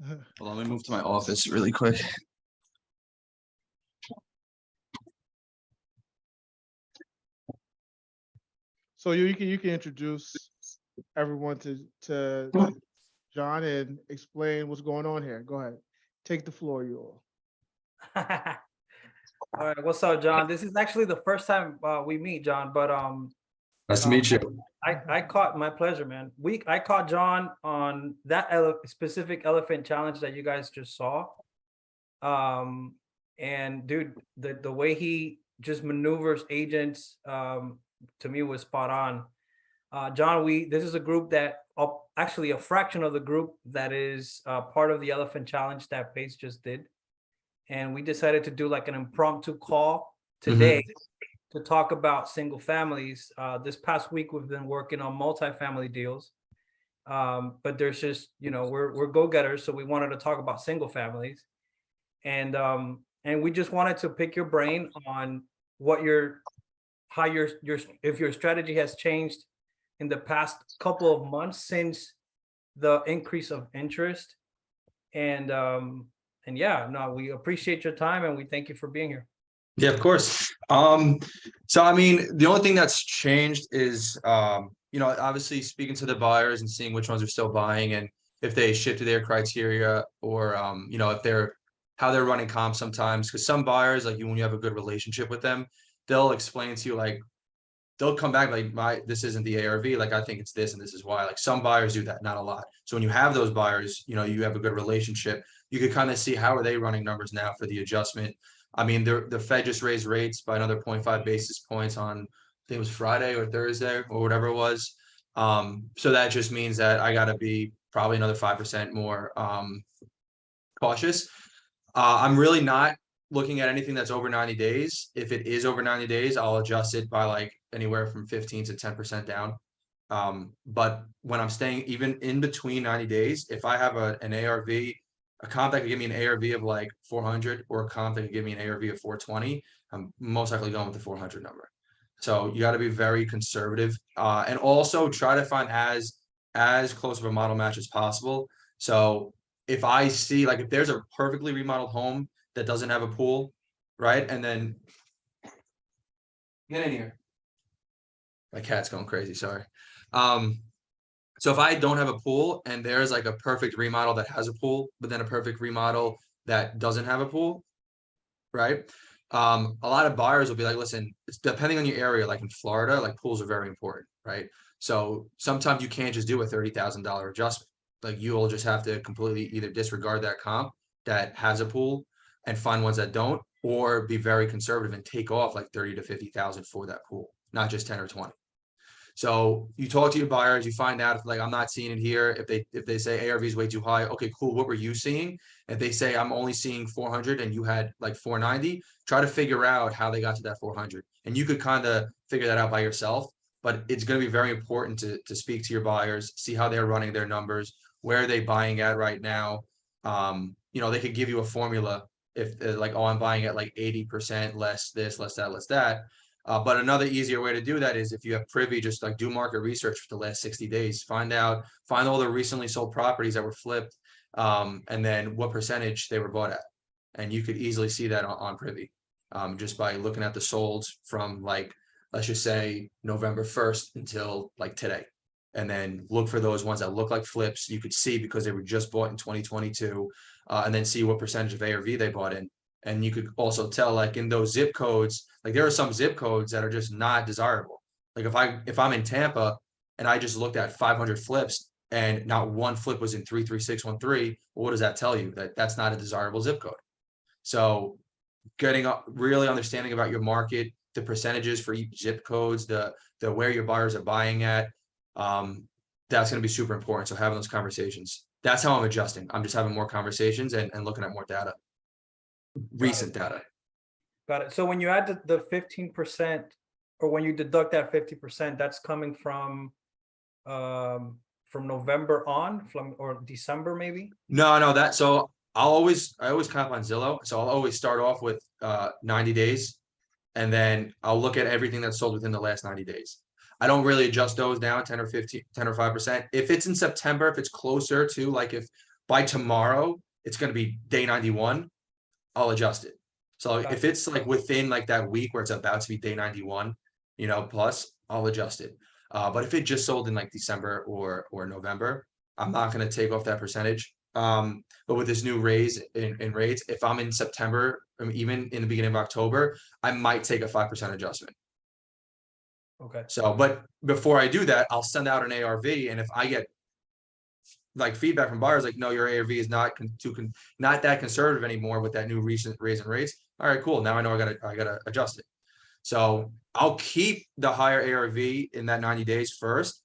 Hold on, let me move to my office really quick. So you can introduce everyone to John and explain what's going on here. Go ahead. Take the floor, you all. All right, what's up, John? This is actually the first time we meet, John. But Nice to meet you. I caught my pleasure, man. I caught John on that specific elephant challenge that you guys just saw. And dude, the way he just maneuvers agents, to me was spot on. John, this is a group that actually a fraction of the group that is part of the elephant challenge that Pace just did. And we decided to do like an impromptu call today to talk about single families. This past week, we've been working on multifamily deals. But there's just, we're go-getters. So we wanted to talk about single families. And we just wanted to pick your brain on how your if your strategy has changed in the past couple of months since the increase of interest. And yeah, no, we appreciate your time and we thank you for being here. Yeah, of course. So I mean, the only thing that's changed is obviously speaking to the buyers and seeing which ones are still buying and if they shifted their criteria or if how they're running comps sometimes. Because some buyers, like when you have a good relationship with them, they'll explain to you like they'll come back like this isn't the ARV, like I think it's this and this is why. Like some buyers do that, not a lot. So when you have those buyers, you have a good relationship, you could kind of see how are they running numbers now for the adjustment. I mean, the Fed just raised rates by another 0.5 basis points on, I think it was Friday or Thursday or whatever it was. So that just means that I got to be probably another 5% more cautious. I'm really not looking at anything that's over 90 days. If it is over 90 days, I'll adjust it by like anywhere from 15 to 10% down. But when I'm staying even in between 90 days, if I have an ARV, a comp that could give me an ARV of like 400 or a comp that could give me an ARV of 420, I'm most likely going with the 400 number. So you got to be very conservative and also try to find as close of a model match as possible. So if I see like if there's a perfectly remodeled home that doesn't have a pool, right? And then get in here. My cat's going crazy, sorry. So if I don't have a pool and there's like a perfect remodel that has a pool, but then a perfect remodel that doesn't have a pool, right? A lot of buyers will be like, listen, it's depending on your area, like in Florida, like pools are very important, right? So sometimes you can't just do a $30,000 adjustment. Like you will just have to completely either disregard that comp that has a pool and find ones that don't, or be very conservative and take off like 30 to 50,000 for that pool, not just 10 or 20. So you talk to your buyers, you find out if like I'm not seeing it here. If they say ARV is way too high, okay, cool. What were you seeing? If they say I'm only seeing 400 and you had like 490, try to figure out how they got to that 400. And you could kind of figure that out by yourself. But it's going to be very important to speak to your buyers, see how they're running their numbers, where are they buying at right now. They could give you a formula if like, oh, I'm buying at like 80% less this, less that, less that. But another easier way to do that is if you have privy, just like do market research for the last 60 days, find all the recently sold properties that were flipped, and then what percentage they were bought at. And you could easily see that on privy, just by looking at the solds from like, let's just say November 1st until like today. And then look for those ones that look like flips. You could see because they were just bought in 2022, and then see what percentage of ARV they bought in. And you could also tell like in those zip codes, like there are some zip codes that are just not desirable. Like if I'm in Tampa and I just looked at 500 flips and not one flip was in 33613, well, what does that tell you? That's not a desirable zip code. So getting really understanding about your market, the percentages for each zip codes, the where your buyers are buying at, that's going to be super important. So having those conversations, that's how I'm adjusting. I'm just having more conversations and looking at more data. Recent data. Got it. So when you add the 15%, or when you deduct that 50%, that's coming from November on, or December maybe? No, so I always comp on Zillow. So I'll always start off with 90 days, and then I'll look at everything that's sold within the last 90 days. I don't really adjust those down 10 or 5%. If it's in September, if it's closer to like if by tomorrow, it's gonna be day 91, I'll adjust it. So Got if it's like within like that week where it's about to be day 91, plus, I'll adjust it. But if it just sold in like December or November, I'm not gonna take off that percentage. But with this new raise in rates, if I'm in September, even in the beginning of October, I might take a 5% adjustment. Okay. So, but before I do that, I'll send out an ARV, and if I get like feedback from buyers, like, no, your ARV is not not that conservative anymore with that new recent raise in rates. All right, cool. Now I know I gotta adjust it. So I'll keep the higher ARV in that 90 days first,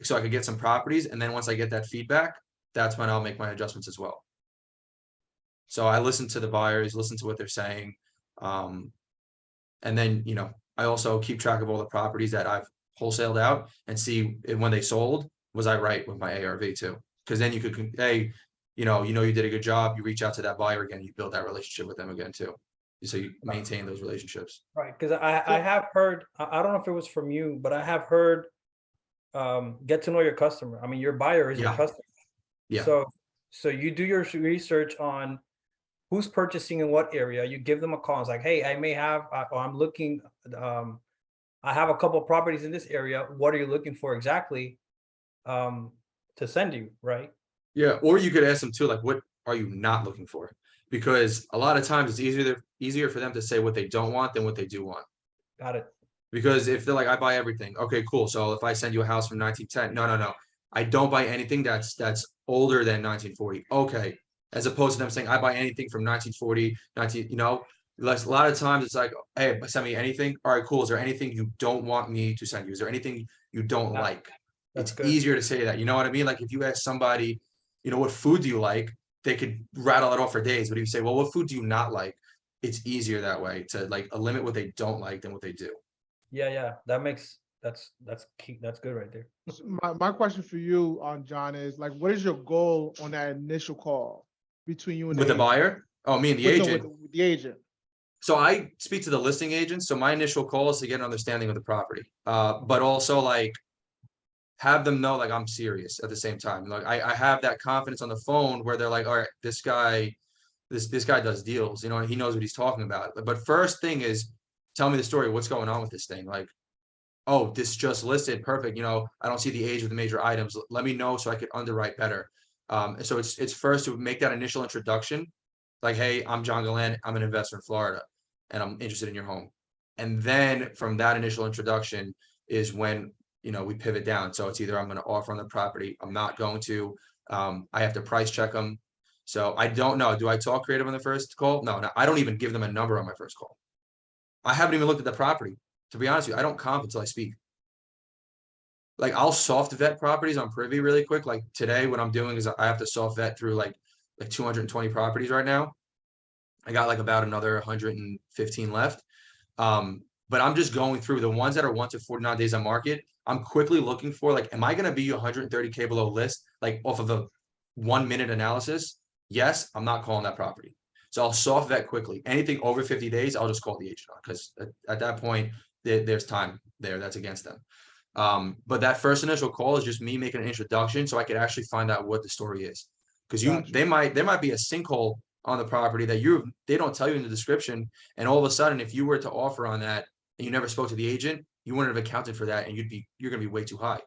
so I could get some properties, and then once I get that feedback, that's when I'll make my adjustments as well. So I listen to the buyers, listen to what they're saying, and then I also keep track of all the properties that I've wholesaled out and see when they sold, was I right with my ARV too? Because then you could, hey, you did a good job. You reach out to that buyer again, you build that relationship with them again too. So you maintain those relationships. Right, because I have heard, I don't know if it was from you, but I have heard, get to know your customer. I mean, your buyer is your Yeah. customer. Yeah. So you do your research on who's purchasing in what area. You give them a call. It's like, hey, I may have, or I'm looking, I have a couple of properties in this area. What are you looking for exactly? To send you, right? Yeah. Or you could ask them too, like, what are you not looking for? Because a lot of times it's easier for them to say what they don't want than what they do want. Got it. Because if they're like, I buy everything, okay, cool. So if I send you a house from 1910, no, I don't buy anything that's older than 1940. Okay, as opposed to them saying I buy anything from 1940, a lot of times it's like, hey, send me anything. All right, cool. Is there anything you don't want me to send you? Is there anything you don't Yeah, like? that's It's good. easier to say that. You know what I mean? Like if you ask somebody, what food do you like? They could rattle it off for days. But if you say, well, what food do you not like? It's easier that way to like limit what they don't like than what they do. Yeah, that's key. That's good right there. So my question for you, John, is like, what is your goal on that initial call between you and With the agent? buyer? Oh, me and the No, agent. with the agent. So I speak to the listing agent. So my initial call is to get an understanding of the property. But also like have them know like I'm serious at the same time. Like I have that confidence on the phone where they're like, all right, this guy does deals, he knows what he's talking about. But first thing is tell me the story. What's going on with this thing? Like, oh, this just listed. Perfect. I don't see the age of the major items. Let me know so I could underwrite better. So it's first to make that initial introduction. Like, hey, I'm John Galan. I'm an investor in Florida and I'm interested in your home. And then from that initial introduction is when, we pivot down. So it's either I'm going to offer on the property. I'm not going to, I have to price check them. So I don't know. Do I talk creative on the first call? No, I don't even give them a number on my first call. I haven't even looked at the property. To be honest with you, I don't comp until I speak. Like I'll soft vet properties on Privy really quick. Like today, what I'm doing is I have to soft vet through like 220 properties right now. I got like about another 115 left. But I'm just going through the ones that are 1 to 49 days on market. I'm quickly looking for like, am I going to be 130K below list, like off of a 1 minute analysis? Yes, I'm not calling that property. So I'll soft vet quickly. Anything over 50 days, I'll just call the agent on because at that point, there's time there that's against them. But that first initial call is just me making an introduction so I could actually find out what the story is. Because Gotcha. there might be a sinkhole on the property that they don't tell you in the description. And all of a sudden, if you were to offer on that and you never spoke to the agent, you wouldn't have accounted for that and you're gonna be way too high.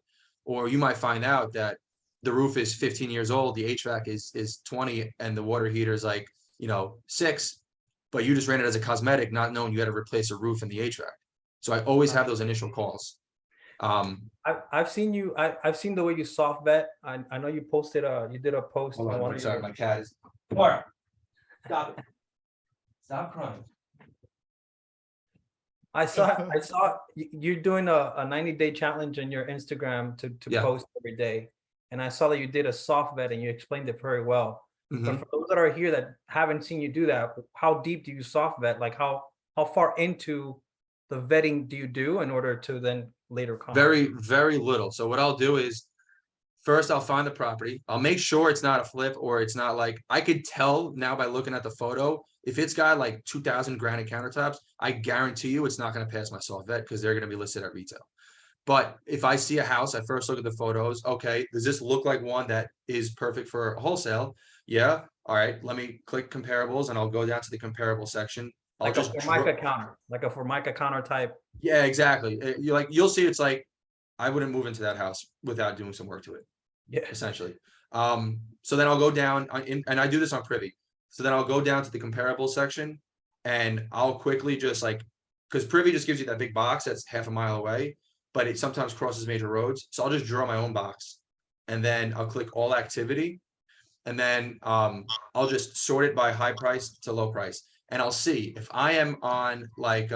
Or you might find out that the roof is 15 years old, the HVAC is 20, and the water heater is like, 6, but you just ran it as a cosmetic, not knowing you had to replace a roof in the HVAC. So I always have those initial calls. I've seen the way you soft vet. I know you posted you did a post on one of sorry, your, my cat is. Laura, stop it. Stop crying. I saw you're doing a 90-day challenge on your Instagram to Yeah. post every day. And I saw that you did a soft vet and you explained it very well. Mhm. But for those that are here that haven't seen you do that, how deep do you soft vet? Like how far into the vetting do you do in order to then later comment? Very, very little. So what I'll do is first I'll find the property. I'll make sure it's not a flip or it's not like I could tell now by looking at the photo. If it's got like 2,000 granite countertops, I guarantee you it's not going to pass my soft vet because they're going to be listed at retail. But if I see a house, I first look at the photos. Okay, does this look like one that is perfect for wholesale? Yeah. All right. Let me click comparables and I'll go down to the comparable section. I'll Like a just Formica counter, like a Formica counter type. yeah, exactly. You'll see it's like I wouldn't move into that house without doing some work to it, Yeah. essentially. So then I'll go down and I do this on Privy. So then I'll go down to the comparable section and I'll quickly just like, because Privy just gives you that big box that's half a mile away, but it sometimes crosses major roads. So I'll just draw my own box and then I'll click all activity. And then I'll just sort it by high price to low price. And I'll see if I am on like,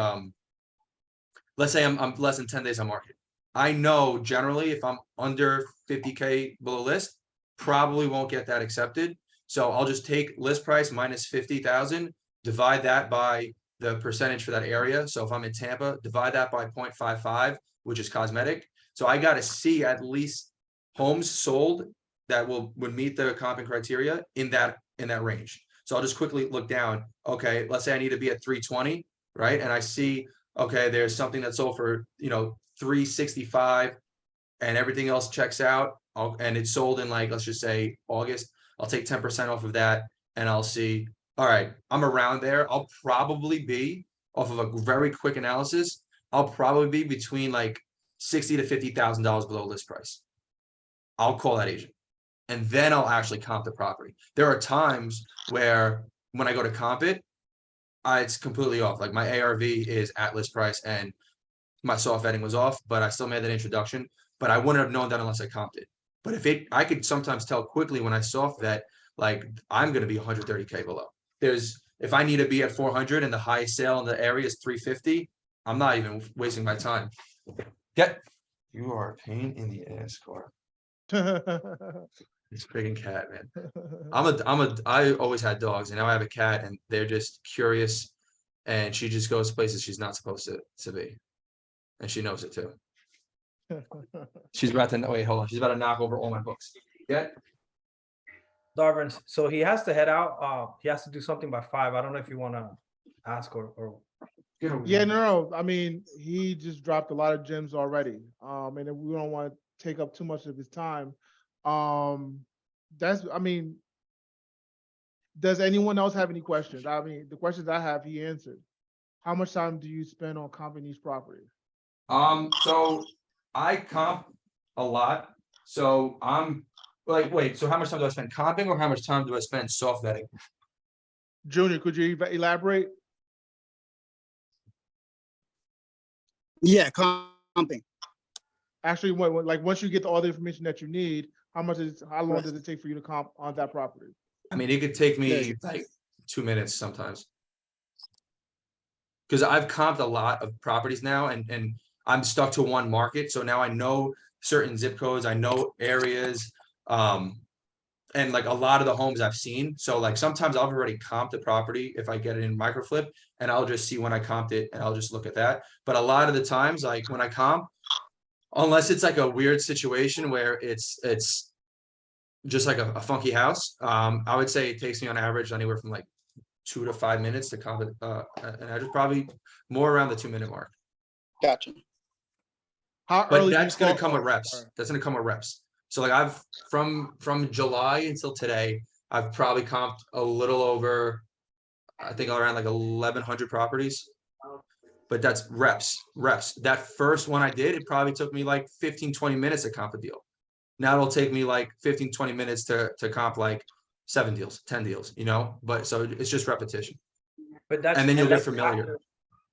let's say I'm less than 10 days on market. I know generally if I'm under 50K below list, probably won't get that accepted. So I'll just take list price minus 50,000, divide that by the percentage for that area. So if I'm in Tampa, divide that by 0.55, which is cosmetic. So I got to see at least homes sold that would meet the comping criteria in that range. So I'll just quickly look down. Okay, let's say I need to be at 320, right? And I see, okay, there's something that's sold for, 365 and everything else checks out. And it's sold in like, let's just say August. I'll take 10% off of that and I'll see, all right, I'm around there. I'll probably be off of a very quick analysis. I'll probably be between like $60,000 to $50,000 below list price. I'll call that agent. And then I'll actually comp the property. There are times where when I go to comp it, it's completely off. Like my ARV is at list price and my soft vetting was off, but I still made that introduction. But I wouldn't have known that unless I comped it. But I could sometimes tell quickly when I soft vet, like I'm going to be 130K below. If I need to be at 400 and the highest sale in the area is 350, I'm not even wasting my time. You are a pain in the ass, Car. This freaking cat, man. I always had dogs and now I have a cat and they're just curious and she just goes places she's not supposed to be. And she knows it too. She's about to wait, hold on. She's about to knock over all my books. Yeah. Darvin, so he has to head out. He has to do something by 5. I don't know if you want to ask or Yeah, no. I mean, he just dropped a lot of gems already. And we don't want to take up too much of his time. Does anyone else have any questions? I mean, the questions I have, he answered. How much time do you spend on comping these properties? So I comp a lot. So I'm like, wait, so how much time do I spend comping or how much time do I spend soft vetting? Junior, could you elaborate? Yeah, comping. Actually, like once you get all the information that you need, how long does it take for you to comp on that property? I mean, it could take me like 2 minutes sometimes. Because I've comped a lot of properties now and I'm stuck to one market. So now I know certain zip codes, I know areas, and like a lot of the homes I've seen. So like sometimes I've already comped the property if I get it in microflip and I'll just see when I comped it and I'll just look at that. But a lot of the times, like when I comp, unless it's like a weird situation where it's just like a funky house, I would say it takes me on average anywhere from like 2 to 5 minutes to comp it, and I just probably more around the 2-minute mark. Gotcha. But that's going to come with reps. That's going to come with reps. So like I've from July until today, I've probably comped a little over, I think around like 1,100 properties. But that's reps. That first one I did, it probably took me like 15, 20 minutes to comp a deal. Now it'll take me like 15, 20 minutes to comp like 7 deals, 10 deals, but so it's just repetition. But that's and then you'll get familiar.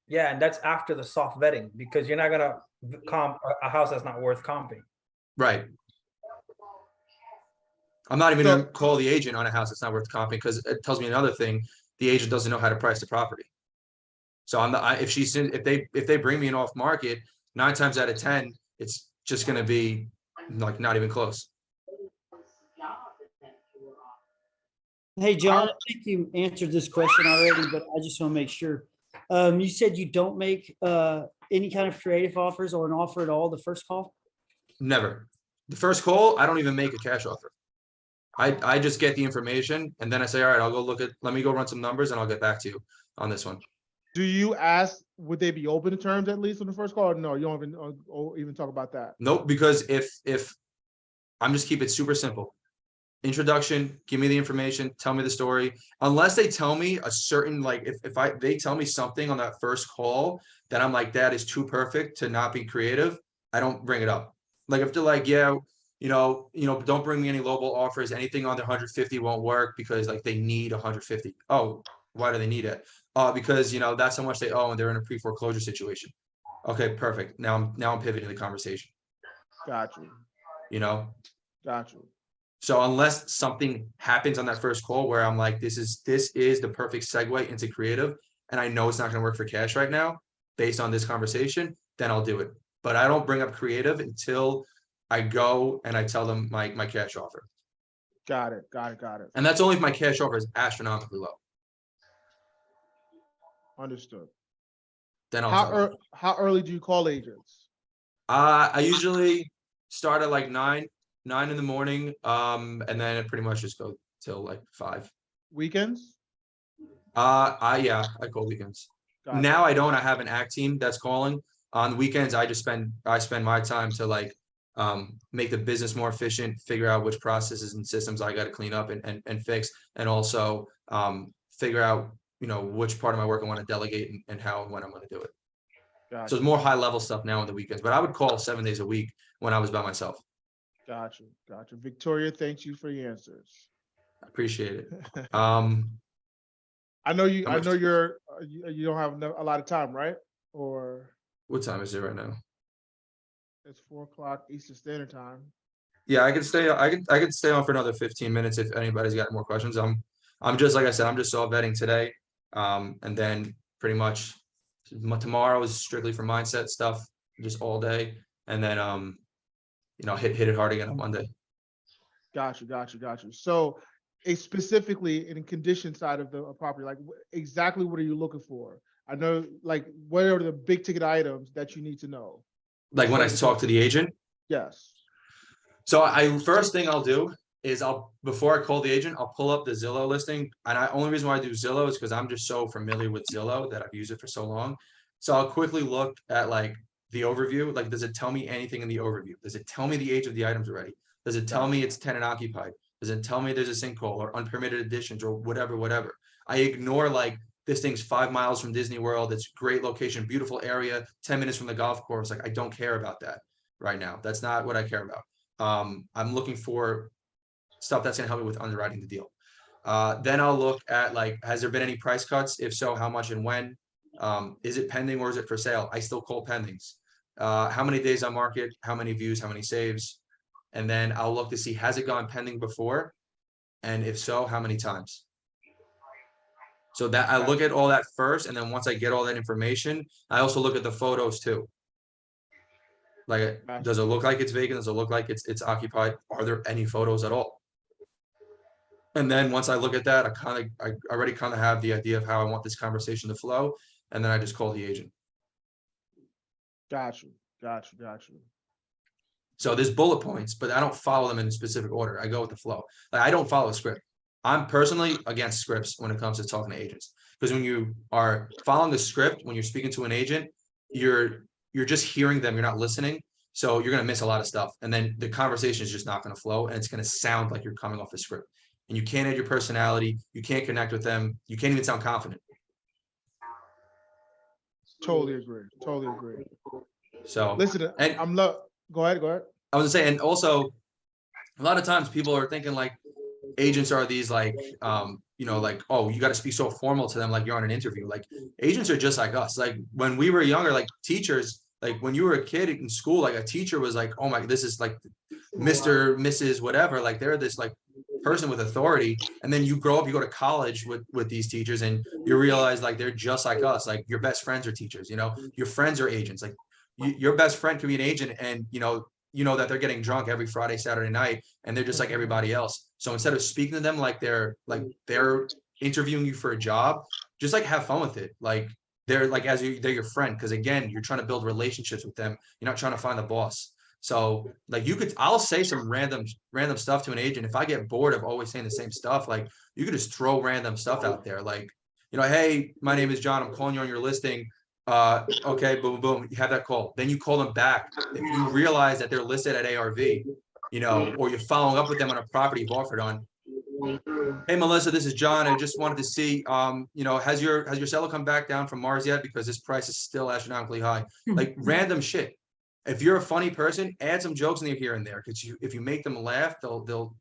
Yeah, and that's after the soft vetting because you're not gonna comp a house that's not worth comping. Right. I'm not even gonna call the agent on a house that's not worth comping because it tells me another thing. The agent doesn't know how to price the property. So if they bring me an off market, 9 times out of 10, it's just gonna be like not even close. Hey, John, I think you answered this question already, but I just want to make sure. You said you don't make any kind of creative offers or an offer at all the first call? Never. The first call, I don't even make a cash offer. I just get the information and then I say, all right, let me go run some numbers and I'll get back to you on this one. Do you ask, would they be open to terms at least on the first call? Or no, you don't even talk about that. Nope, because if I'm just keep it super simple. Introduction, give me the information, tell me the story. Unless they tell me a certain, like, if they tell me something on that first call that I'm like, that is too perfect to not be creative, I don't bring it up. Like if they're like, yeah, don't bring me any lowball offers, anything under 150 won't work because like they need 150. Oh, why do they need it? Because that's how much they owe and they're in a pre-foreclosure situation. Okay, perfect. Now I'm pivoting the conversation, Got you. you know? Got you. So unless something happens on that first call where I'm like, this is the perfect segue into creative, and I know it's not going to work for cash right now based on this conversation, then I'll do it. But I don't bring up creative until I go and I tell them my cash offer. Got it. Got it. Got it. And that's only if my cash offer is astronomically low. Understood. Then I'll tell them. How early do you call agents? I usually start at like 9 in the morning, and then it pretty much just go till like 5. Weekends? I call weekends. Got it. Now I don't. I have an act team that's calling. On the weekends, I spend my time to like make the business more efficient, figure out which processes and systems I got to clean up and fix, and also figure out which part of my work I want to delegate and how and when I'm going to do it. Got So it's you. more high level stuff now on the weekends, but I would call 7 days a week when I was by myself. Got you. Got you. Victoria, thank you for your answers. I appreciate it. I know you. How I much- know you don't have a lot of time, right? Or What time is it right now? it's 4 o'clock Eastern Standard Time. Yeah, I could stay. I could stay on for another 15 minutes if anybody's got more questions. I'm just like I said. I'm just saw vetting today, and then pretty much tomorrow is strictly for mindset stuff, just all day, and then hit it hard again on Monday. Got you. Got you. Got you. So, specifically in the condition side of the property, like exactly what are you looking for? I know, like, what are the big ticket items that you need to know? Like when I talk to the agent. Yes. So first thing I'll do is before I call the agent, I'll pull up the Zillow listing. And only reason why I do Zillow is because I'm just so familiar with Zillow that I've used it for so long. So I'll quickly look at like the overview. Like, does it tell me anything in the overview? Does it tell me the age of the items already? Does it tell me it's tenant occupied? Does it tell me there's a sinkhole or unpermitted additions or whatever? I ignore like this thing's 5 miles from Disney World. It's great location, beautiful area, 10 minutes from the golf course. Like, I don't care about that right now. That's not what I care about. I'm looking for stuff that's going to help me with underwriting the deal. Then I'll look at like, has there been any price cuts? If so, how much and when? Is it pending or is it for sale? I still call pendings. How many days on market? How many views? How many saves? And then I'll look to see, has it gone pending before? And if so, how many times? So that I look at all that first, and then once I get all that information, I also look at the photos too. Like, does it look like it's vacant? Does it look like it's occupied? Are there any photos at all? And then once I look at that, I already kind of have the idea of how I want this conversation to flow, and then I just call the agent. Got you. Got you. Got you. So there's bullet points, but I don't follow them in a specific order. I go with the flow. Like, I don't follow a script. I'm personally against scripts when it comes to talking to agents, because when you are following the script, when you're speaking to an agent, you're just hearing them, you're not listening. So you're going to miss a lot of stuff. And then the conversation is just not going to flow, and it's going to sound like you're coming off the script, and you can't add your personality. You can't connect with them. You can't even sound confident. Totally agree. Totally agree. So Listen, and go ahead. Go ahead. I was gonna say, and also a lot of times people are thinking like agents are these like, like, oh, you got to speak so formal to them, like you're on an interview. Like, agents are just like us. Like when we were younger, like teachers, like when you were a kid in school, like a teacher was like, oh my, this is like Mr., Mrs., whatever. Like they're this like person with authority. And then you grow up, you go to college with these teachers, and you realize like they're just like us. Like your best friends are teachers, your friends are agents. Like your best friend could be an agent, and you know that they're getting drunk every Friday, Saturday night, and they're just like everybody else. So instead of speaking to them like they're interviewing you for a job, just like have fun with it. Like they're like, they're your friend. Cause again, you're trying to build relationships with them. You're not trying to find the boss. So like I'll say some random stuff to an agent. If I get bored of always saying the same stuff, like you could just throw random stuff out there. Like, you know, hey, my name is John, I'm calling you on your listing. Okay, boom, boom, you have that call. Then you call them back. If you realize that they're listed at ARV, you know, or you're following up with them on a property you've offered on. Hey, Melissa, this is John. I just wanted to see, you know, has your seller come back down from Mars yet? Because this price is still astronomically high. Like random shit. If you're a funny person, add some jokes in there here and there. Because if you make them laugh, they'll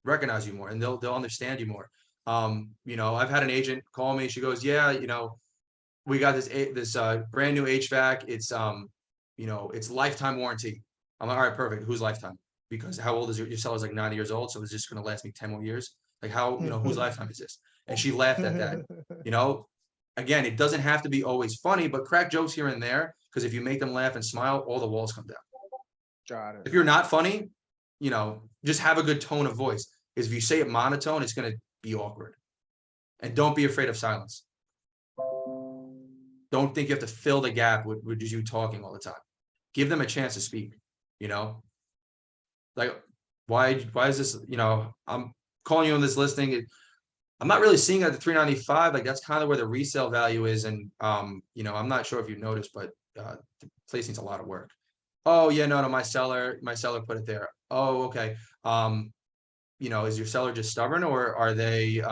recognize you more and they'll understand you more. You know, I've had an agent call me. She goes, yeah, you know, we got this brand new HVAC. It's you know, it's lifetime warranty. I'm like, all right, perfect. Who's lifetime? Because how old is your seller's like 90 years old, so it's just gonna last me 10 more years. Like how, you know, whose lifetime is this? And she laughed at that. You know, again, it doesn't have to be always funny, but crack jokes here and there, because if you make them laugh and smile, all the walls come down. Got it. If you're not funny, you know, just have a good tone of voice. Because if you say it monotone, it's gonna be awkward. And don't be afraid of silence. Don't think you have to fill the gap with just you talking all the time. Give them a chance to speak, you know? Like, why is this, you know, I'm calling you on this listing. I'm not really seeing it at the 395. Like that's kind of where the resale value is. And you know, I'm not sure if you noticed, but the place needs a lot of work. Oh yeah, no, my seller put it there. Oh, okay. You know, is your seller just stubborn or are they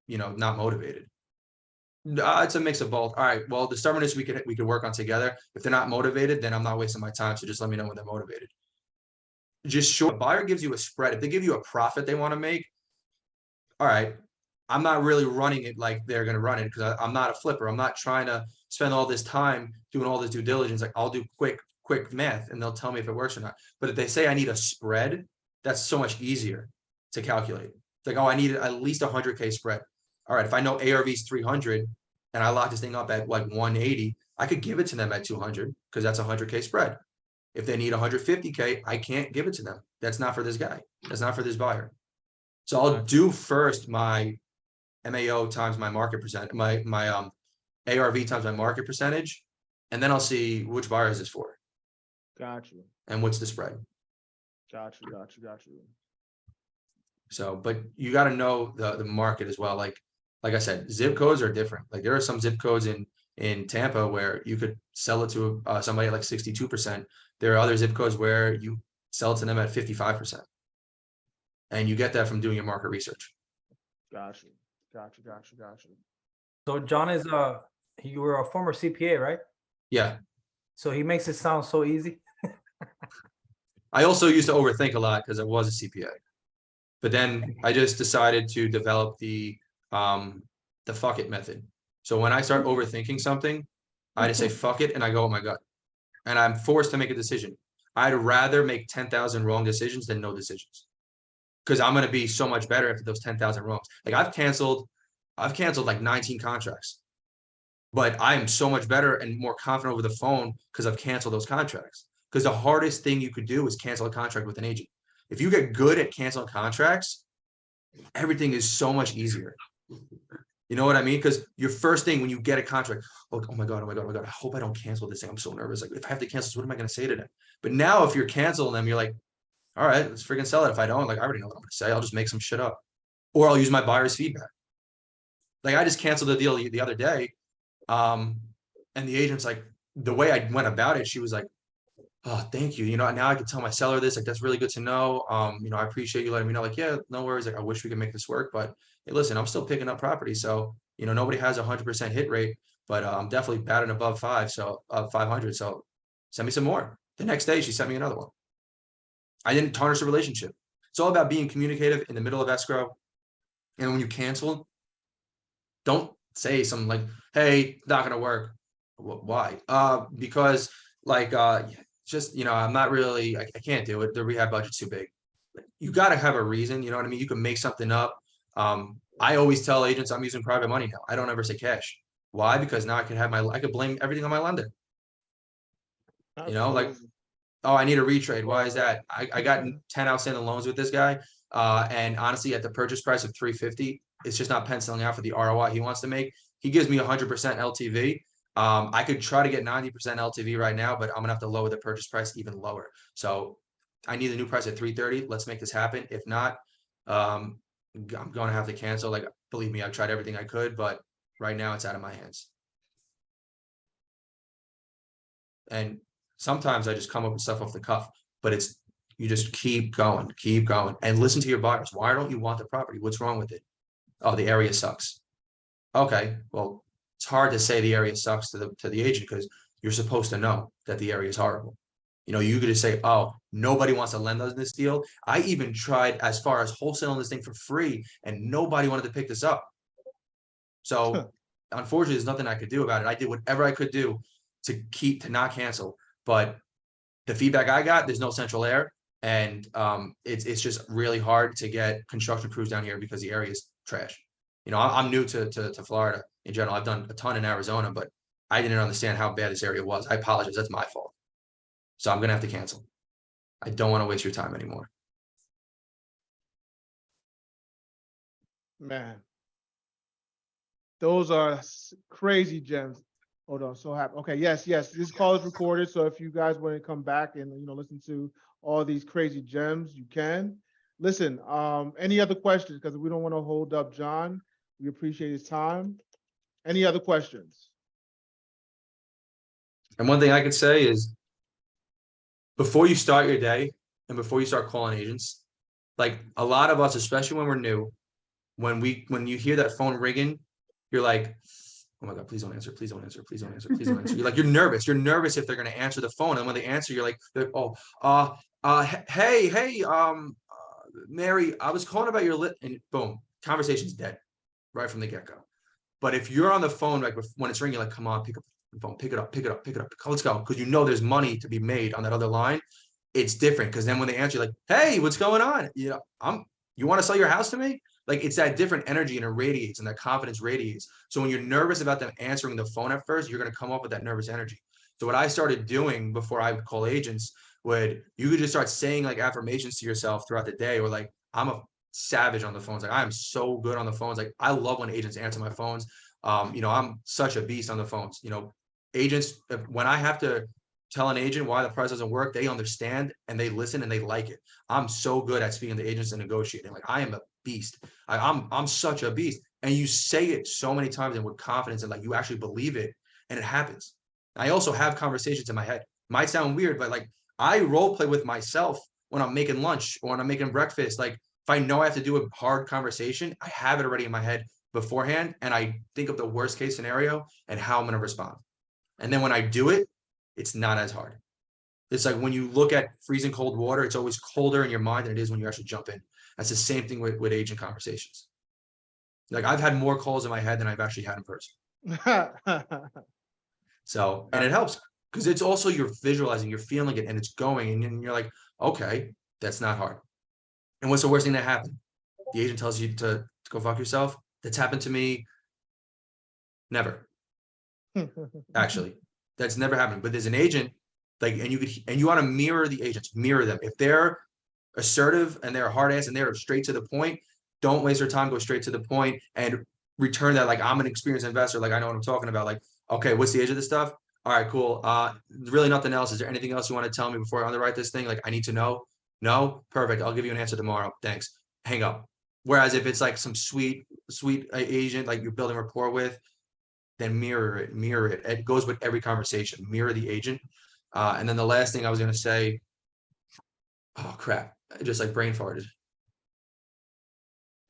you know, not motivated? It's a mix of both. All right. Well, the stubbornness we could work on together. If they're not motivated, then I'm not wasting my time. So just let me know when they're motivated. Just show a buyer gives you a spread. If they give you a profit they want to make, all right. I'm not really running it like they're going to run it because I'm not a flipper. I'm not trying to spend all this time doing all this due diligence. Like I'll do quick math and they'll tell me if it works or not. But if they say I need a spread, that's so much easier to calculate. It's like, oh, I need at least 100K spread. All right, if I know ARV is 300 and I lock this thing up at like 180, I could give it to them at 200 because that's 100K spread. If they need 150K, I can't give it to them. That's not for this guy. That's not for this buyer. So I'll do first my MAO times my market percent, my ARV times my market percentage, and then I'll see which buyer is this for Got you. and what's the spread. Got you. So, but you got to know the market as well. Like I said, zip codes are different. Like there are some zip codes in Tampa where you could sell it to somebody at like 62%. There are other zip codes where you sell it to them at 55%. And you get that from doing your market research. Got you. So John is you were a former CPA, right? Yeah. So he makes it sound so easy. I also used to overthink a lot because I was a CPA. But then I just decided to develop the fuck it method. So when I start overthinking something, I just say fuck it and I go with my gut. And I'm forced to make a decision. I'd rather make 10,000 wrong decisions than no decisions. Because I'm going to be so much better after those 10,000 wrongs. Like I've canceled like 19 contracts. But I'm so much better and more confident over the phone because I've canceled those contracts. Because the hardest thing you could do is cancel a contract with an agent. If you get good at canceling contracts, everything is so much easier. You know what I mean? Because your first thing when you get a contract, oh my God, I hope I don't cancel this thing. I'm so nervous. Like if I have to cancel this, what am I going to say to them? But now if you're canceling them, you're like, all right, let's freaking sell it. If I don't, like I already know what I'm going to say. I'll just make some shit up. Or I'll use my buyer's feedback. Like I just canceled the deal the other day. And the agent's like, the way I went about it, she was like, oh, thank you. You know, now I can tell my seller this, like, that's really good to know. You know, I appreciate you letting me know, like, yeah, no worries. Like, I wish we could make this work, but hey, listen, I'm still picking up property. So, you know, nobody has 100% hit rate, but I'm definitely batting above 500. So send me some more. The next day she sent me another one. I didn't tarnish the relationship. It's all about being communicative in the middle of escrow. And when you cancel, don't say something like, hey, not going to work. Why? Because like, just, you know, I'm not really, I can't do it. The rehab budget's too big. You got to have a reason. You know what I mean? You can make something up. I always tell agents I'm using private money now. I don't ever say cash. Why? Because now I could blame everything on my lender. You know, like, oh, I need a retrade. Why is that? I got 10 outstanding loans with this guy. And honestly, at the purchase price of 350, it's just not penciling out for the ROI he wants to make. He gives me 100% LTV. I could try to get 90% LTV right now, but I'm gonna have to lower the purchase price even lower. So I need a new price at 330. Let's make this happen. If not, I'm gonna have to cancel. Like, believe me, I've tried everything I could, but Right now, it's out of my hands. And sometimes I just come up with stuff off the cuff, but it's, you just keep going, and listen to your buyers. Why don't you want the property? What's wrong with it? Oh, the area sucks. Okay, well, it's hard to say the area sucks to the agent because you're supposed to know that the area is horrible. You know, you could just say, oh, nobody wants to lend us this deal. I even tried as far as wholesaling this thing for free, and nobody wanted to pick this up. So unfortunately, there's nothing I could do about it. I did whatever I could do to not cancel. But the feedback I got, there's no central air. And it's just really hard to get construction crews down here because the area is trash. You know, I'm new to Florida in general. I've done a ton in Arizona, but I didn't understand how bad this area was. I apologize. That's my fault. So I'm gonna have to cancel. I don't want to waste your time anymore. Man, those are crazy gems. Hold on, so happy. Okay, yes, this call is recorded, so if you guys want to come back and listen to all these crazy gems, you can. Listen, any other questions? Because we don't want to hold up John. We appreciate his time. Any other questions? And one thing I could say is, before you start your day and before you start calling agents, like a lot of us, especially when we're new, when you hear that phone ringing, you're like, oh my God, please don't answer, please don't answer, please don't answer, please don't answer. You're like, you're nervous if they're gonna answer the phone. And when they answer, you're like, hey, Mary, I was calling about your and boom, conversation's dead right from the get-go. But if you're on the phone, like when it's ringing, like, come on, pick up the phone, pick it up, let's go. Because there's money to be made on that other line. It's different because then when they answer, like, hey, what's going on? You want to sell your house to me? Like, it's that different energy, and it radiates, and that confidence radiates. So when you're nervous about them answering the phone at first, you're going to come up with that nervous energy. So what I started doing before I would call agents, you could just start saying like affirmations to yourself throughout the day, or like, I'm a savage on the phones. Like, I am so good on the phones. Like, I love when agents answer my phones. I'm such a beast on the phones. Agents, when I have to tell an agent why the price doesn't work, they understand and they listen and they like it. I'm so good at speaking to agents and negotiating. Like, I am a beast. I'm such a beast. And you say it so many times and with confidence, and like you actually believe it, and it happens. I also have conversations in my head. Might sound weird, but like, I role play with myself when I'm making lunch or when I'm making breakfast. Like, if I know I have to do a hard conversation, I have it already in my head beforehand, and I think of the worst case scenario and how I'm going to respond. And then when I do it, it's not as hard. It's like when you look at freezing cold water, it's always colder in your mind than it is when you actually jump in. That's the same thing with agent conversations. Like, I've had more calls in my head than I've actually had in person. So, and it helps because it's also, you're visualizing, you're feeling it, and it's going, and you're like, okay, that's not hard. And what's the worst thing that happened? The agent tells you to go fuck yourself. That's happened to me. Never. Actually, that's never happened. But there's an agent, like, and you want to mirror the agents, mirror them. If they're assertive and they're a hard ass and they're straight to the point, don't waste your time, go straight to the point and return that. Like, I'm an experienced investor. Like, I know what I'm talking about. Like, okay, what's the age of this stuff? All right, cool. Really nothing else. Is there anything else you want to tell me before I underwrite this thing? Like, I need to know. No, perfect. I'll give you an answer tomorrow. Thanks. Hang up. Whereas if it's like some sweet agent, like you're building rapport with, then mirror it. It goes with every conversation. Mirror the agent. And then the last thing I was going to say, oh crap, I just like brain farted.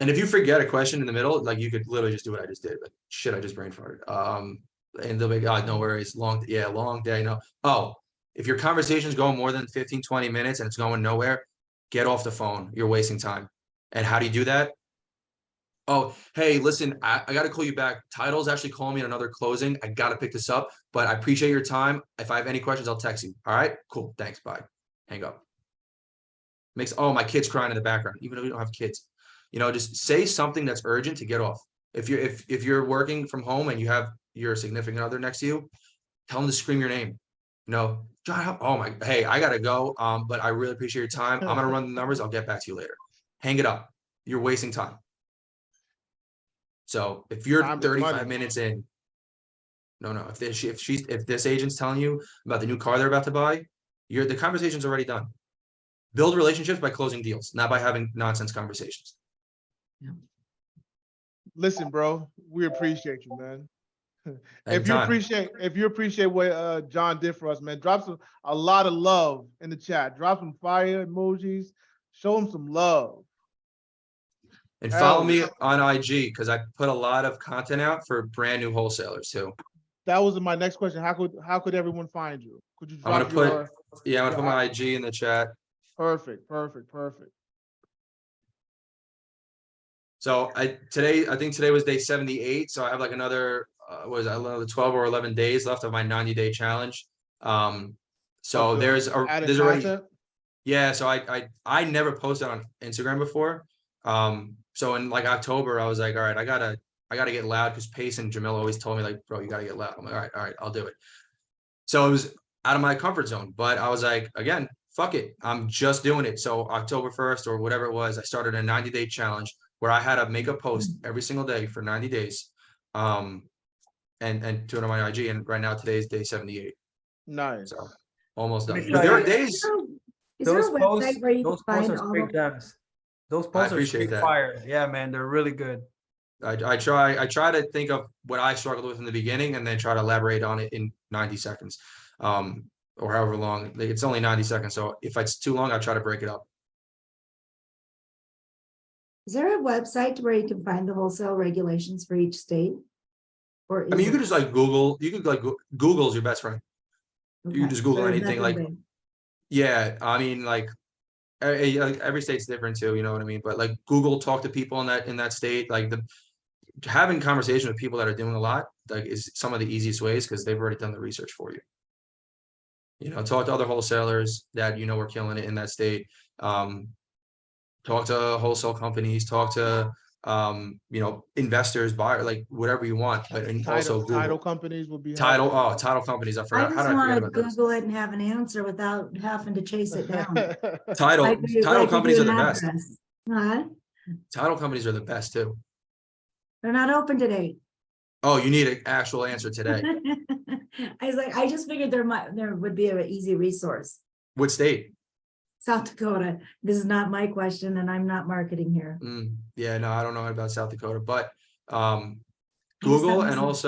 And if you forget a question in the middle, like, you could literally just do what I just did, but shit, I just brain farted. And they'll be, God, no worries. Long day. No. Oh, if your conversation's going more than 15, 20 minutes and it's going nowhere, get off the phone. You're wasting time. And how do you do that? Oh, hey, listen, I got to call you back. Title's actually calling me on another closing. I got to pick this up, but I appreciate your time. If I have any questions, I'll text you. All right, cool. Thanks. Bye. Hang up. Oh, my kid's crying in the background, even though we don't have kids. Just say something that's urgent to get off. If you're working from home and you have your significant other next to you, tell them to scream your name. John, hey, I got to go. But I really appreciate your time. I'm going to run the numbers. I'll get back to you later. Hang it up. You're wasting time. So if you're 35 minutes in, if this agent's telling you about the new car they're about to buy, the conversation's already done. Build relationships by closing deals, not by having nonsense conversations. Listen, bro, we appreciate you, man. Anytime. If you appreciate what John did for us, man, drop a lot of love in the chat. Drop some fire emojis. Show him some love. And Hell follow me yeah. on IG because I put a lot of content out for brand new wholesalers too. That was my next question. How could everyone find you? Could you I'm gonna drop your put I'm gonna put my IG in the chat. perfect. So I think today was day 78. So I have like another another 12 or 11 days left of my 90-day challenge. So Of the there's added already content? yeah. So I never posted on Instagram before. So in like October, I was like, all right, I gotta get loud because Pace and Jamil always told me like, bro, you gotta get loud. I'm like, all right, I'll do it. So it was out of my comfort zone, but I was like, again, fuck it. I'm just doing it. So October 1st or whatever it was, I started a 90-day challenge where I had to make a post every single day for 90 days. And do it on my IG. And right now today is day 78. Nice. So almost Let done. me But tell there are you, days Is there a those posts, website where you can those posts find are all straight the, gems. Those posts are appreciate straight that. fire. Yeah, man, they're really good. I try to think of what I struggled with in the beginning and then try to elaborate on it in 90 seconds. Or however long. It's only 90 seconds. So if it's too long, I try to break it up. is there a website where you can find the wholesale regulations for each state? Or I mean, you could is just like Google, Google's your best friend. it? You can Okay, just so Google there's anything nothing like, big. yeah, I mean, like every state's different too, you know what I mean? But like Google, talk to people in that state, like having conversation with people that are doing a lot, like is some of the easiest ways because they've already done the research for you. You know, talk to other wholesalers that you know are killing it in that state. Talk to wholesale companies, talk to investors, buyer, like whatever you want, but and also Title Google. companies would be Title, helpful. title companies. I I forgot. How just did I forget want to about those? Google it and have an answer without having to chase it down. Title Like we companies do are the an best. address. Huh? Title companies are the best too. They're not open today. Oh, you need an actual answer today. I was like, I just figured there would be an easy resource. What state? South Dakota. This is not my question and I'm not marketing here. Yeah, no, I don't know about South Dakota, but I guess Google that and was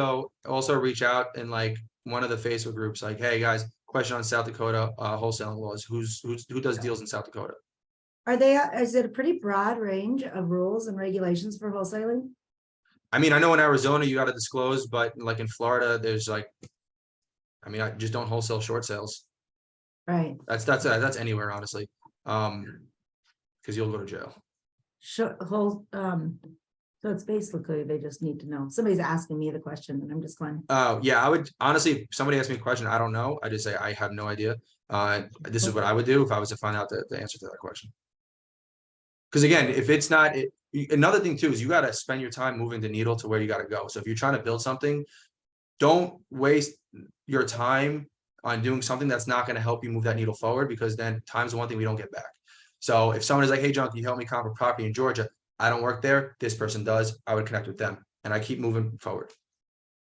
also reach out in like one of the Facebook groups, like, hey guys, question on South Dakota wholesaling laws. Who does deals in South Dakota? is it a pretty broad range of rules and regulations for wholesaling? I mean, I know in Arizona you got to disclose, but like in Florida, there's like, I mean, I just don't wholesale short sales. Right. That's anywhere, honestly. Because you'll go to jail. So it's basically, they just need to know. Somebody's asking me the question and I'm just going, Oh, yeah, I would honestly, if somebody asked me a question, I don't know. I just say I have no idea. This is what I would do if I was to find out the answer to that question. Because again, if it's not another thing too, is you got to spend your time moving the needle to where you got to go. So if you're trying to build something, don't waste your time on doing something that's not going to help you move that needle forward, because then time's the one thing we don't get back. So if someone is like, hey, John, can you help me comp a property in Georgia? I don't work there. This person does. I would connect with them and I keep moving forward.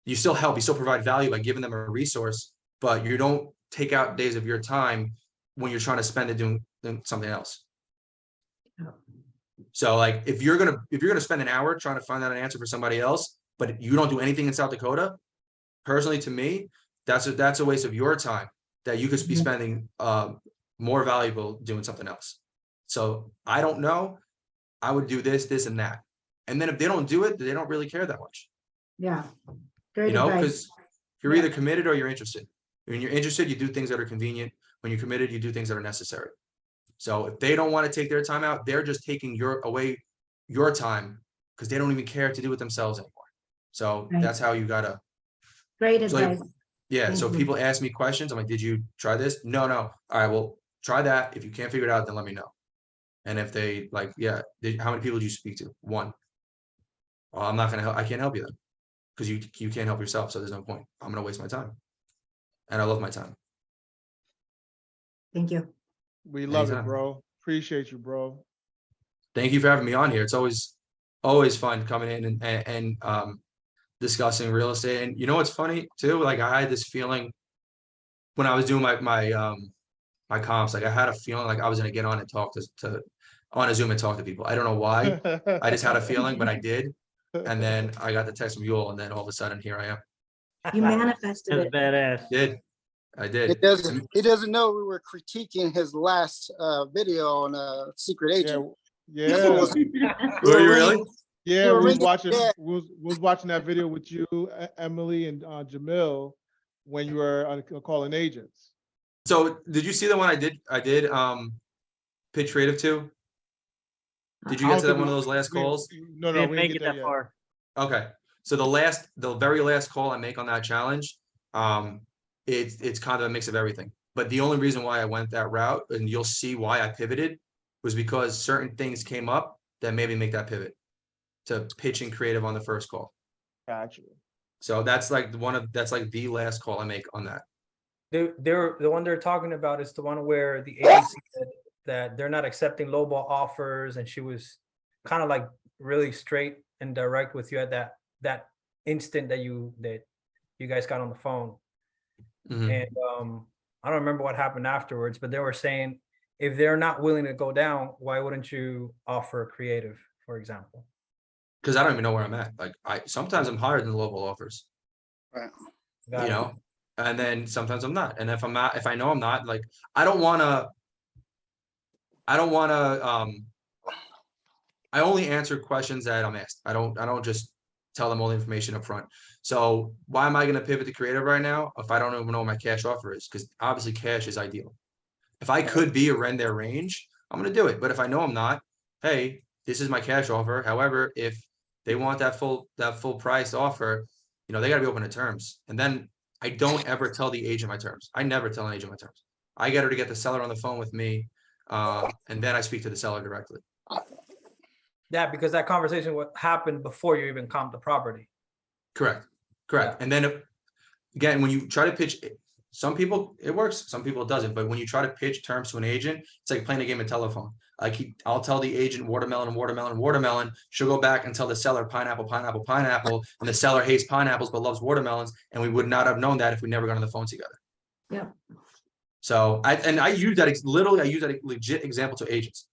You still help, you still provide value by giving them a resource, but you don't take out days of your time when you're trying to spend it doing something else. So like if you're gonna spend an hour trying to find out an answer for somebody else, but you don't do anything in South Dakota, personally to me, that's a waste of your time that you could be spending more valuable doing something else. So I don't know, I would do this and that. And then if they don't do it, they don't really care that much. yeah. Great You know, advice. because you're Yeah. either committed or you're interested. When you're interested, you do things that are convenient. When you're committed, you do things that are necessary. So if they don't want to take their time out, they're just taking away your time because they don't even care to do it themselves anymore. So Right. that's how you gotta. Great So like, advice. yeah. Thank So you. people ask me questions. I'm like, did you try this? No. All right, well, try that. If you can't figure it out, then let me know. And if they like, yeah, how many people do you speak to? One. Well, I'm not gonna help. I can't help you then because you can't help yourself. So there's no point. I'm gonna waste my time. And I love my time. Thank you. We love Anytime. it, bro. Appreciate you, bro. Thank you for having me on here. It's always fun coming in and discussing real estate. And you know what's funny too? Like I had this feeling when I was doing my comps, like I had a feeling like I was gonna get on and talk to on a Zoom and talk to people. I don't know why. I just had a feeling, but I did. And then I got the text from Yule, and then all of a sudden, here I am. You manifested That's it. badass. I did. He doesn't know we were critiquing his last video on Secret Yeah, Agent. yeah, Were you really? yeah. we were We was ringing- watching. yeah. We was watching that video with you, Emily, and Jamil when you were calling agents. So did you see the one I did pitch creative to? Did you I get don't to that think one of we- those last we- calls? No, no, Didn't we make didn't it get that there yet. far. Okay. So the very last call I make on that challenge, it's kind of a mix of everything. But the only reason why I went that route, and you'll see why I pivoted, was because certain things came up that made me make that pivot to pitching creative on the first call. Gotcha. So that's like that's like the last call I make on that. The one they're talking about is the one where the agency said that they're not accepting lowball offers, and she was kind of like really straight and direct with you at that instant that you guys got on the phone. Mhm. And I don't remember what happened afterwards, but they were saying if they're not willing to go down, why wouldn't you offer creative, for example? Because I don't even know where I'm at. Like sometimes I'm higher than the local offers, Got you it. know, and then sometimes I'm not. And if I'm not, if I know I'm not, like I don't wanna I only answer questions that I'm asked. I don't just tell them all the information up front. So why am I gonna pivot to creative right now if I don't even know what my cash offer is? Because obviously cash is ideal. If I could be around their range, I'm gonna do it. But if I know I'm not, hey, this is my cash offer. However, if they want that full price offer, you know, they gotta be open to terms. And then I don't ever tell the agent my terms. I never tell an agent my terms. I get her to get the seller on the phone with me, and then I speak to the seller directly. Yeah, because that conversation what happened before you even comped the property. Correct. And then again, when you try to pitch, some people it works, some people it doesn't. But when you try to pitch terms to an agent, it's like playing a game of telephone. I'll tell the agent watermelon, watermelon, watermelon. She'll go back and tell the seller pineapple, pineapple, pineapple, and the seller hates pineapples but loves watermelons. And we would not have known that if we never got on the phone together. Yeah. So I use that literally. I use that legit example to agents.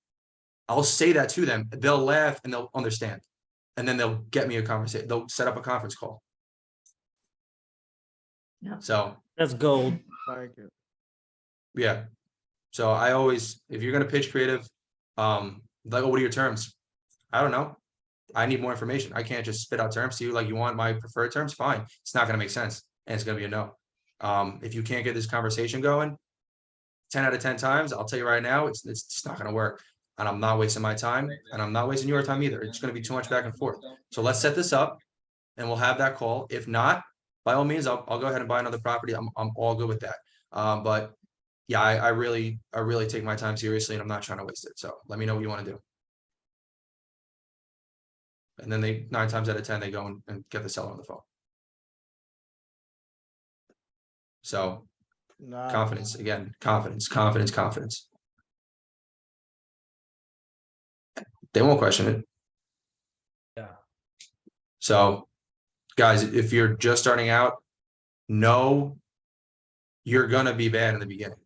I'll say that to them. They'll laugh and they'll understand, and then they'll get me a conversation. They'll set up a conference call. Yeah. So That's gold. Thank you. yeah. So I always, if you're gonna pitch creative, like, oh, what are your terms? I don't know. I need more information. I can't just spit out terms to you. Like, you want my preferred terms? Fine. It's not gonna make sense, and it's gonna be a no. If you can't get this conversation going, 10 out of 10 times, I'll tell you right now, it's just not gonna work. And I'm not wasting my time, and I'm not wasting your time either. It's gonna be too much back and forth. So let's set this up, and we'll have that call. If not, by all means, I'll go ahead and buy another property. I'm all good with that. But yeah, I really take my time seriously, and I'm not trying to waste it. So let me know what you want to do. And then 9 times out of 10, they go and get the seller on the phone. So Nah. confidence, again, confidence. They won't question it. Yeah. So guys, if you're just starting out, know you're gonna be bad in the beginning,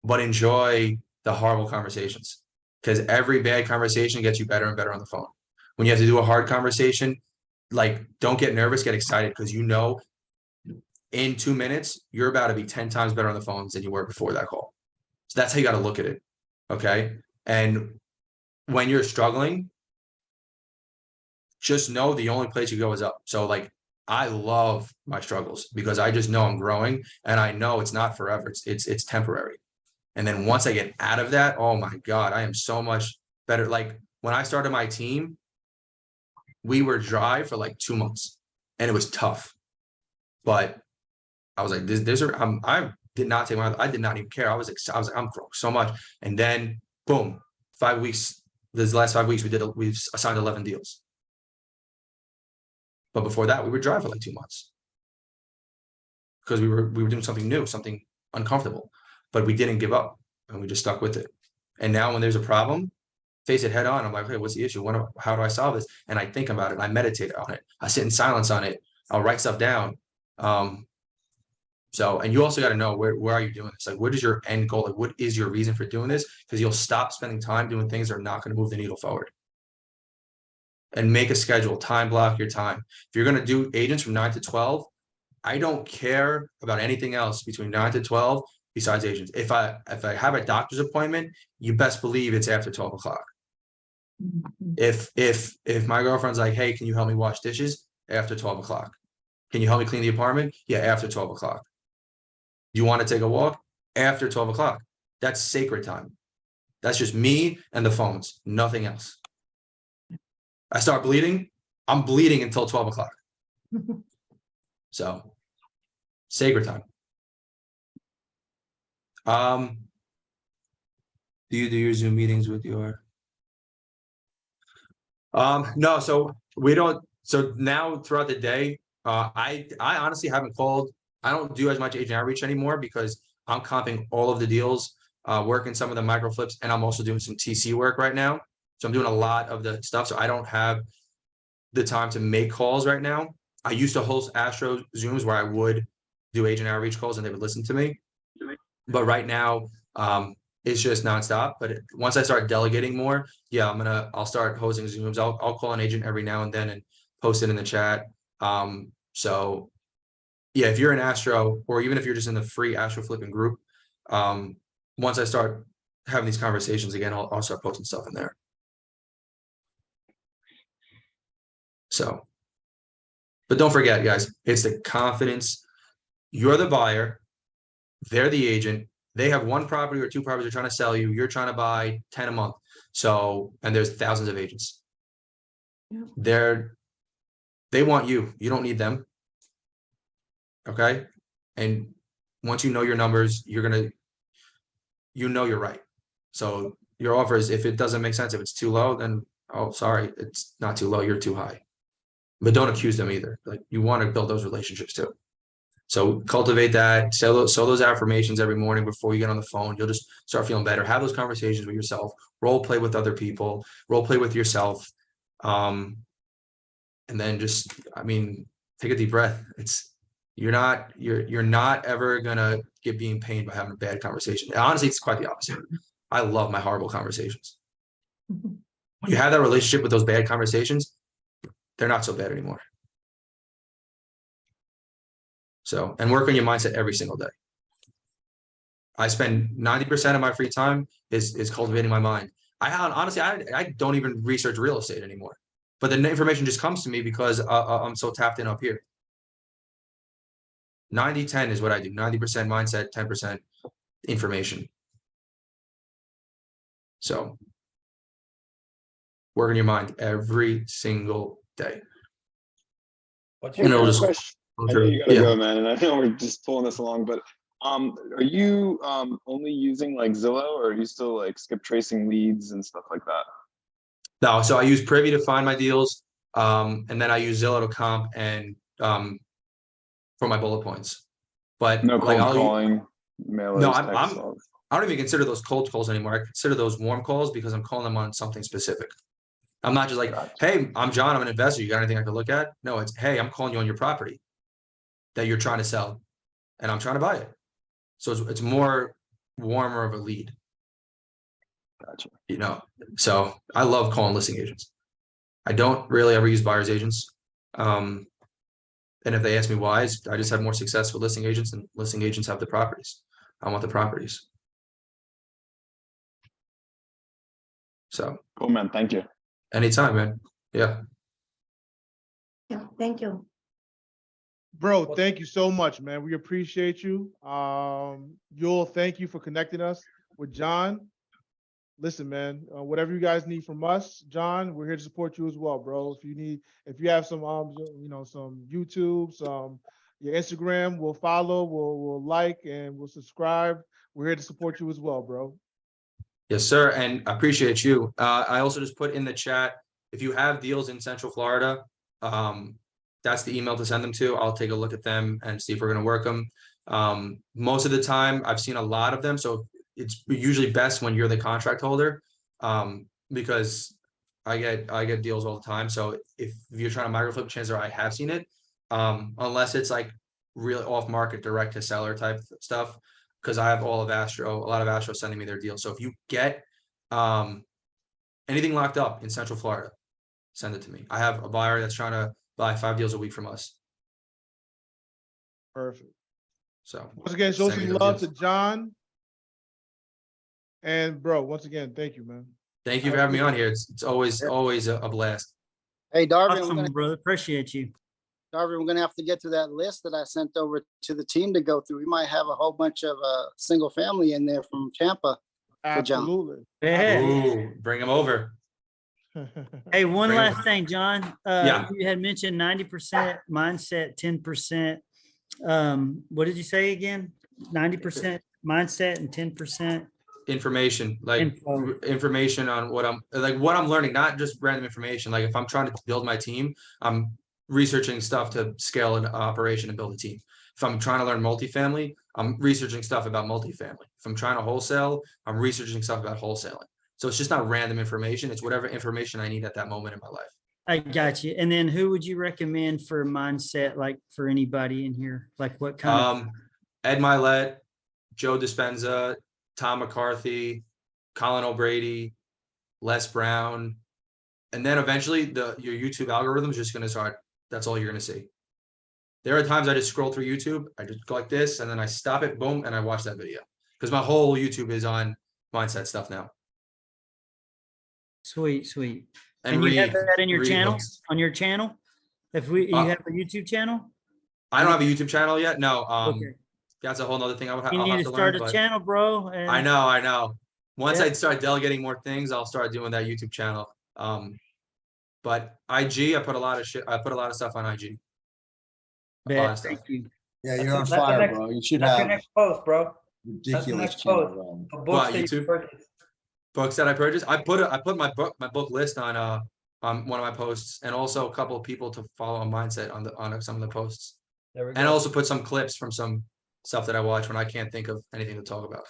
but enjoy the horrible conversations, because every bad conversation gets you better and better on the phone. When you have to do a hard conversation, like, don't get nervous, get excited, because you know in 2 minutes you're about to be 10 times better on the phones than you were before that call. So that's how you got to look at it. Okay. And when you're struggling, just know the only place you go is up. So like, I love my struggles because I just know I'm growing, and I know it's not forever. It's temporary. And then once I get out of that, oh my God, I am so much better. Like, when I started my team, we were dry for like 2 months, and it was tough. But I was like, I did not take I did not even care. I was like, I'm growing so much. And then boom, 5 weeks. This last 5 weeks, we've assigned 11 deals. But before that, we were dry for like 2 months because we were doing something new, something uncomfortable, but we didn't give up, and we just stuck with it. And now when there's a problem, face it head on. I'm like, hey, what's the issue? How do I solve this? And I think about it. I meditate on it. I sit in silence on it. I'll write stuff down. So, and you also got to know where are you doing this? Like, what is your end goal? Like, what is your reason for doing this? Because you'll stop spending time doing things that are not going to move the needle forward. and make a schedule, time block your time. If you're gonna do agents from 9 to 12, I don't care about anything else between 9 to 12 besides agents. If I have a doctor's appointment, you best believe it's after 12 o'clock. Mhm. If my girlfriend's like, hey, can you help me wash dishes? After 12 o'clock. Can you help me clean the apartment? Yeah, after 12 o'clock. You want to take a walk? After 12 o'clock. That's sacred time. That's just me and the phones, nothing else. I start bleeding, I'm bleeding until 12 o'clock. So sacred time. Do you do your Zoom meetings with your? No, so we don't, so now throughout the day, I honestly haven't called. I don't do as much agent outreach anymore because I'm comping all of the deals, working some of the micro flips, and I'm also doing some TC work right now. So I'm doing a lot of the stuff, so I don't have the time to make calls right now. I used to host Astro Zooms where I would do agent outreach calls and they would listen to me. But right now, it's just nonstop. But once I start delegating more, yeah, I'll start hosting Zooms. I'll call an agent every now and then and post it in the chat. So yeah, if you're an Astro, or even if you're just in the free Astro flipping group, once I start having these conversations again, I'll start posting stuff in there. So, but don't forget, guys, it's the confidence. You're the buyer, they're the agent. They have one property or two properties they're trying to sell you. You're trying to buy 10 a month. So, and there's thousands of agents. Yeah. They want you. You don't need them. Okay. And once you know your numbers, you're right. So your offer is, if it doesn't make sense, if it's too low, then, oh, sorry, it's not too low. You're too high. But don't accuse them either. Like, you want to build those relationships too. So cultivate that, sow those affirmations every morning before you get on the phone. You'll just start feeling better. Have those conversations with yourself, role play with other people, role play with yourself. And then just, I mean, take a deep breath. You're not ever gonna get being pained by having a bad conversation. Honestly, it's quite the opposite. I love my horrible conversations. When you have that relationship with those bad conversations, they're not so bad anymore. So, and work on your mindset every single day. I spend 90% of my free time is cultivating my mind. Honestly, I don't even research real estate anymore, but the information just comes to me because I'm so tapped in up here. 90-10 is what I do. 90% mindset, 10% information. So work on your mind every single day. What's Hey, your And it'll quick just first? question. I know you gotta yeah. go, man, and I know we're just pulling this along, but are you only using like Zillow, or are you still like skip tracing leads and stuff like that? No, so I use Privy to find my deals, and then I use Zillow to comp and for my bullet points. But No like, cold calling, no, mailers, texts, all that. I don't even consider those cold calls anymore. I consider those warm calls because I'm calling them on something specific. I'm not just like, Gotcha. hey, I'm John, I'm an investor. You got anything I can look at? No, it's, hey, I'm calling you on your property that you're trying to sell and I'm trying to buy it. So it's more warmer of a lead, Gotcha. you know? So I love calling listing agents. I don't really ever use buyer's agents. And if they ask me why, I just have more success with listing agents, and listing agents have the properties. I want the properties. So Cool, man. Thank you. anytime, man. Yeah. Yeah, thank you. Bro, thank you so much, man. We appreciate you. Yul, thank you for connecting us with John. Listen, man, whatever you guys need from us, John, we're here to support you as well, bro. If you have some, some YouTube, your Instagram, we'll follow, we'll like, and we'll subscribe. We're here to support you as well, bro. Yes, sir. And I appreciate you. I also just put in the chat, if you have deals in Central Florida, that's the email to send them to. I'll take a look at them and see if we're going to work them. Most of the time I've seen a lot of them. So it's usually best when you're the contract holder, because I get deals all the time. So if you're trying to micro flip, chances are I have seen it, unless it's like really off market direct to seller type stuff, because I have a lot of Astro sending me their deals. So if you get anything locked up in Central Florida, send it to me. I have a buyer that's trying to buy 5 deals a week from us. Perfect. So Once again, show send me some those love deals. to John. And bro, once again, thank you, man. Thank you for having me on here. It's always a blast. Hey, Darvin, Awesome, brother. Appreciate you. We're gonna have to get to that list that I sent over to the team to go through. We might have a whole bunch of single family in there from Tampa. For John. Absolutely. Yeah. Ooh, bring them over. Hey, one Bring it. last thing, John. Yeah. You had mentioned 90% mindset, 10%. What did you say again? 90% mindset and 10%. Information, like Info. information on what I'm learning, not just random information. Like if I'm trying to build my team, I'm researching stuff to scale an operation and build a team. If I'm trying to learn multifamily, I'm researching stuff about multifamily. If I'm trying to wholesale, I'm researching stuff about wholesaling. So it's just not random information. It's whatever information I need at that moment in my life. I got you. And then who would you recommend for mindset, like for anybody in here? Like what kind of? Ed Milet, Joe Dispenza, Tom McCarthy, Colin O'Brady, Les Brown, and then eventually your YouTube algorithm is just going to start. That's all you're going to see. There are times I just scroll through YouTube. I just go like this, and then I stop it, boom, and I watch that video because my whole YouTube is on mindset stuff now. Sweet. And you have that in your read channel, books. on your channel? You have a YouTube channel? I don't have a YouTube channel yet. No. Okay. That's a whole nother thing You I'll need have to to start learn. a But channel, bro. and- I know. Once Yeah. I start delegating more things, I'll start doing that YouTube channel. But IG, I put a lot of stuff on IG. A lot of stuff. Thank you. Yeah, That's you're on the fire, next- bro. You should That's your have next post, bro. That's the ridiculous next post. channel. The What, books that you YouTube? purchased. Books that I purchased. I put my book list on one of my posts, and also a couple of people to follow on mindset on some of the posts. There we And go. also put some clips from some stuff that I watch when I can't think of anything to talk about.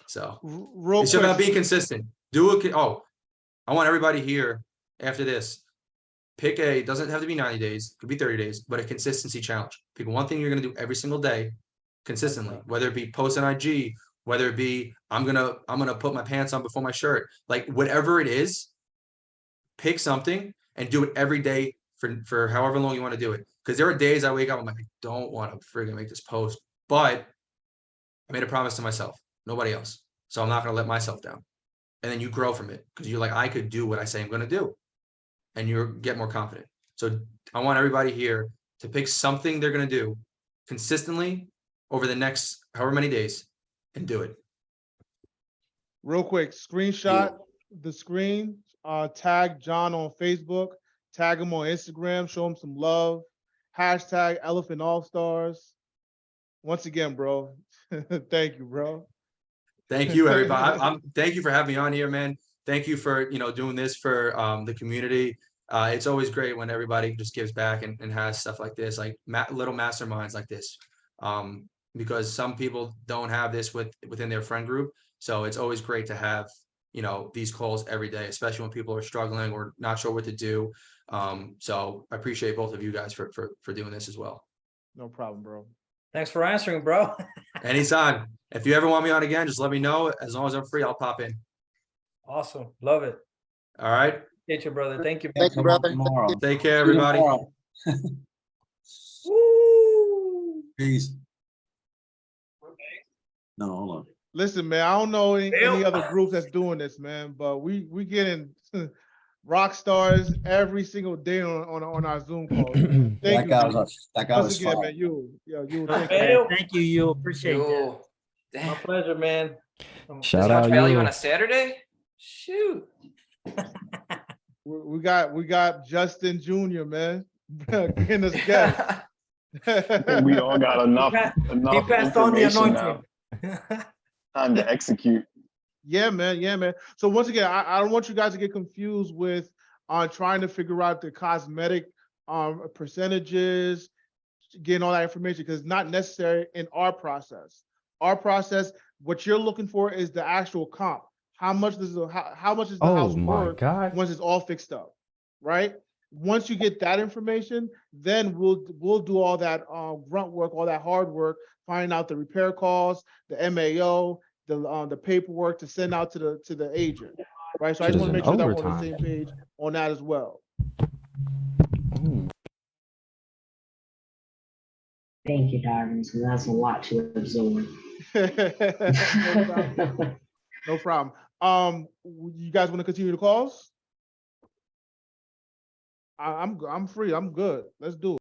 So Real it's about being quick, consistent. I want everybody here after this. Pick doesn't have to be 90 days, could be 30 days, but a consistency challenge. Pick one thing you're gonna do every single day consistently, whether it be post on IG, whether it be I'm gonna put my pants on before my shirt, like whatever it is, pick something and do it every day for however long you want to do it. Because there are days I wake up, I'm like, I don't want to friggin' make this post, but I made a promise to myself, nobody else. So I'm not gonna let myself down. And then you grow from it because you're like, I could do what I say I'm gonna do. And you get more confident. So I want everybody here to pick something they're gonna do consistently over the next however many days and do it. real quick, screenshot the screen, tag John on Facebook, tag him on Instagram, show him some love. Hashtag Elephant All Stars. Once again, bro, thank you, bro. Thank you, everybody. Thank you for having me on here, man. Thank you for doing this for the community. It's always great when everybody just gives back and has stuff like this, like little masterminds like this, because some people don't have this within their friend group. So it's always great to have these calls every day, especially when people are struggling or not sure what to do. So I appreciate both of you guys for doing this as well. No problem, bro. Thanks for answering, bro. Anytime. If you ever want me on again, just let me know. As long as I'm free, I'll pop in. Awesome. Love it. All right. Appreciate you, brother. Thank you. Thank you, Come on brother. tomorrow. Take care, See you everybody. tomorrow. Woo! Peace. No, hold on. Listen, man, I don't know any Yep. other group that's doing this, man, but we getting rock stars every single day on our Zoom calls. Man. Thank you, man. That guy Once was again, fine. man, you Thank thank you. you. Thank you. You'll appreciate that. My pleasure, man. Shout out Value you. on a Saturday? Shoot. We got Justin Jr., man, getting us guests. We all got enough He passed on the information now. anointing. Time to execute. Yeah, man. So once again, I don't want you guys to get confused with trying to figure out the cosmetic percentages, getting all that information, because it's not necessary in our process. Our process, what you're looking for is the actual comp. How much is the house Oh my worth God. once it's all fixed up, right? Once you get that information, then we'll do all that grunt work, all that hard work, finding out the repair costs, the MAO, the paperwork to send out to the agent, right? So I just want to make sure that we're on the same page on that as well. Thank you, darling. So that's a lot to absorb. No problem. No problem. You guys want to continue the calls? I'm free. I'm good. Let's do it.